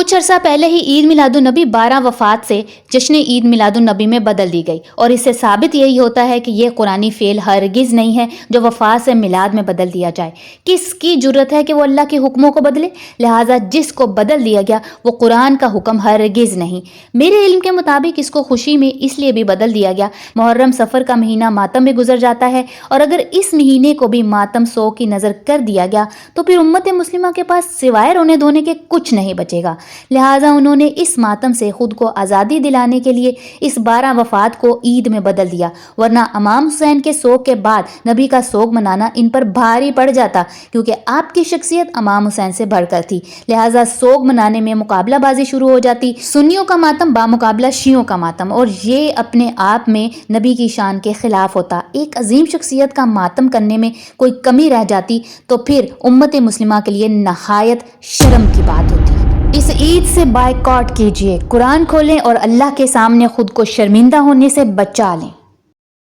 کچھ عرصہ پہلے ہی عید میلاد النبی 12 وفات سے جشن عید میلاد النبی میں بدل دی گئی، اور اس سے ثابت یہی ہوتا ہے کہ یہ قرآنی فعل ہرگز نہیں ہے جو وفات سے میلاد میں بدل دیا جائے۔ کس کی جرت ہے کہ وہ اللہ کے حکموں کو بدلے؟ لہٰذا جس کو بدل دیا گیا وہ قرآن کا حکم ہرگز نہیں۔ میرے علم کے مطابق اس کو خوشی میں اس لیے بھی بدل دیا گیا، محرم سفر کا مہینہ ماتم میں گزر جاتا ہے، اور اگر اس مہینے کو بھی ماتم سو کی نظر کر دیا گیا تو پھر امت مسلمہ کے پاس سوائے رونے دھونے کے کچھ نہیں بچے گا۔ لہٰذا انہوں نے اس ماتم سے خود کو آزادی دلانے کے لیے اس 12 وفات کو عید میں بدل دیا، ورنہ امام حسین کے سوگ کے بعد نبی کا سوگ منانا ان پر بھاری پڑ جاتا، کیونکہ آپ کی شخصیت امام حسین سے بڑھ کر تھی۔ لہٰذا سوگ منانے میں مقابلہ بازی شروع ہو جاتی، سنیوں کا ماتم بامقابلہ شیعوں کا ماتم، اور یہ اپنے آپ میں نبی کی شان کے خلاف ہوتا۔ ایک عظیم شخصیت کا ماتم کرنے میں کوئی کمی رہ جاتی تو پھر امت مسلمہ کے لیے نہایت شرم کی بات ہوتی۔ اس عید سے بائیکاٹ کیجیے، قرآن کھولیں اور اللہ کے سامنے خود کو شرمندہ ہونے سے بچا لیں۔